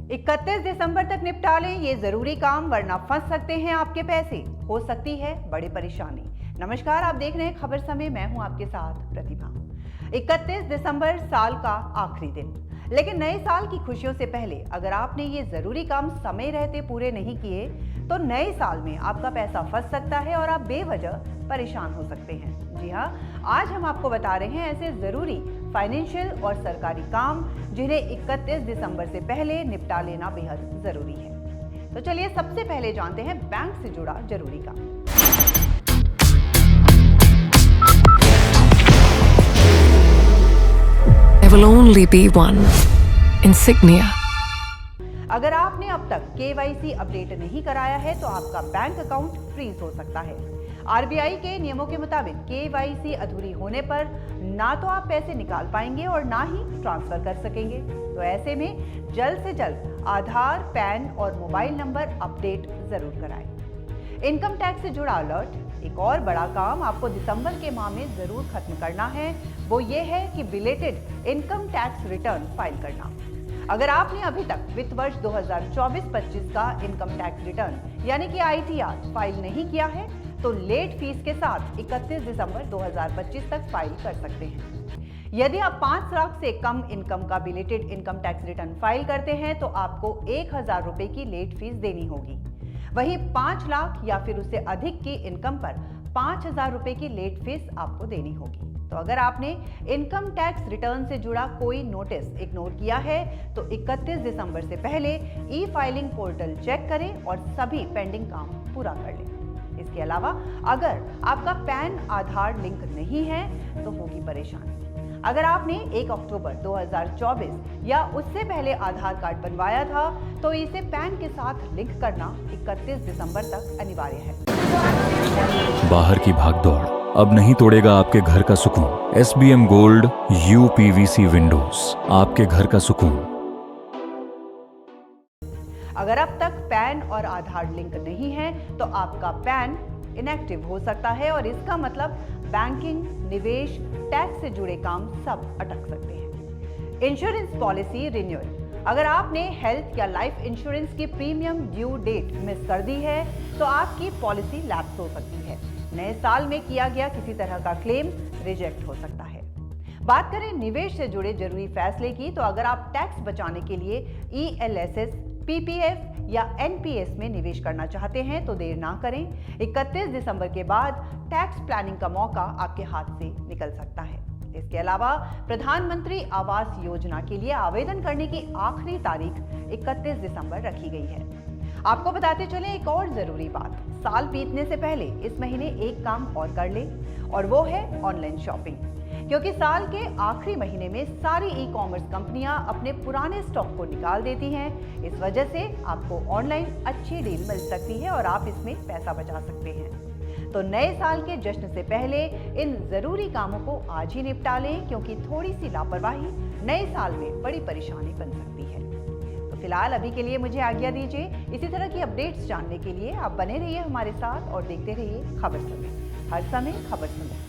31 दिसंबर तक निपटा लें ये जरूरी काम, वरना फंस सकते हैं आपके पैसे, हो सकती है बड़ी परेशानी। नमस्कार, आप देख रहे हैं खबर समय, मैं हूं आपके साथ प्रतिभा। 31 दिसंबर साल का आखिरी दिन, लेकिन नए साल की खुशियों से पहले अगर आपने ये जरूरी काम समय रहते पूरे नहीं किए तो नए साल में आपका पैसा फंस सकता है और आप बेवजह परेशान हो सकते हैं। जी हाँ, आज हम आपको बता रहे हैं ऐसे जरूरी फाइनेंशियल और सरकारी काम जिन्हें 31 दिसंबर से पहले निपटा लेना बेहद जरूरी है। तो चलिए सबसे पहले जानते हैं बैंक से जुड़ा जरूरी काम। There will only be one insignia. अगर आपने अब तक KYC अपडेट नहीं कराया है तो आपका बैंक अकाउंट फ्रीज हो सकता है। RBI के नियमों के मुताबिक KYC अधूरी होने पर ना तो आप पैसे निकाल पाएंगे और ना ही ट्रांसफर कर सकेंगे। तो ऐसे में जल्द से जल्द आधार, पैन और मोबाइल नंबर अपडेट जरूर कराएं। इनकम टैक्स से जुड़ा अलर्ट, एक और बड़ा काम आपको दिसंबर के माह में जरूर खत्म करना है, वो ये है कि belated income tax return file करना। अगर आपने अभी तक वित्त वर्ष 2024-25 का इनकम टैक्स रिटर्न यानी कि ITR फाइल नहीं किया है तो लेट फीस के साथ 31 दिसंबर 2025 तक फाइल कर सकते हैं। यदि आप 5 लाख से कम इनकम का belated income tax return file करते हैं तो आपको 1000 रुपए की लेट फीस देनी होगी। वहीं 5 लाख या फिर उससे अधिक की इनकम पर 5000 रुपए की लेट फीस आपको देनी होगी। तो अगर आपने इनकम टैक्स रिटर्न से जुड़ा कोई नोटिस इग्नोर किया है तो 31 दिसंबर से पहले ई-फाइलिंग पोर्टल चेक करें और सभी पेंडिंग काम पूरा कर लें। इसके अलावा अगर आपका पैन आधार लिंक नहीं है तो होगी परेशानी। अगर आपने 1 अक्टूबर 2024 या उससे पहले आधार कार्ड बनवाया था तो इसे पैन के साथ लिंक करना 31 दिसंबर तक अनिवार्य है। बाहर की भागदौड़ अब नहीं तोड़ेगा आपके घर का सुकून। SBM गोल्ड UPVC विंडोज, आपके घर का सुकून। अगर अब तक पैन और आधार लिंक नहीं है तो आपका पैन इनएक्टिव हो सकता है और इसका मतलब बैंकिंग, निवेश, टैक्स से जुड़े काम सब अटक सकते हैं। इंश्योरेंस पॉलिसी रिन्यूअल, अगर आपने हेल्थ या लाइफ इंश्योरेंस की प्रीमियम ड्यू डेट मिस कर दी है तो आपकी पॉलिसी लैप्स हो सकती है। नए साल में किया गया किसी तरह का क्लेम रिजेक्ट हो सकता है। बात करें निवेश से जुड़े जरूरी फैसले की तो अगर आप टैक्स बचाने के लिए ELSS, PPF या NPS में निवेश करना चाहते हैं तो देर ना करें। 31 दिसंबर के बाद टैक्स प्लानिंग का मौका आपके हाथ से निकल सकता है। इसके अलावा प्रधानमंत्री आवास योजना के लिए आवेदन करने की आखिरी तारीख 31 दिसंबर रखी गई है। आपको बताते चलें एक और जरूरी बात, साल बीतने से पहले इस महीने एक काम और कर लें और वो है ऑनलाइन शॉपिंग, क्योंकि साल के आखिरी महीने में सारी ई-कॉमर्स कंपनियां अपने पुराने स्टॉक को निकाल देती हैं। इस वजह से आपको ऑनलाइन अच्छी डील मिल सकती है और आप इसमें पैसा बचा सकते हैं। तो नए साल के जश्न से पहले इन जरूरी कामों को आज ही निपटा लें, क्योंकि थोड़ी सी लापरवाही नए साल में बड़ी परेशानी बन सकती है। तो फिलहाल अभी के लिए मुझे आज्ञा दीजिए। इसी तरह की अपडेट्स जानने के लिए आप बने रहिए हमारे साथ और देखते रहिए खबर समय, हर समय खबर समय।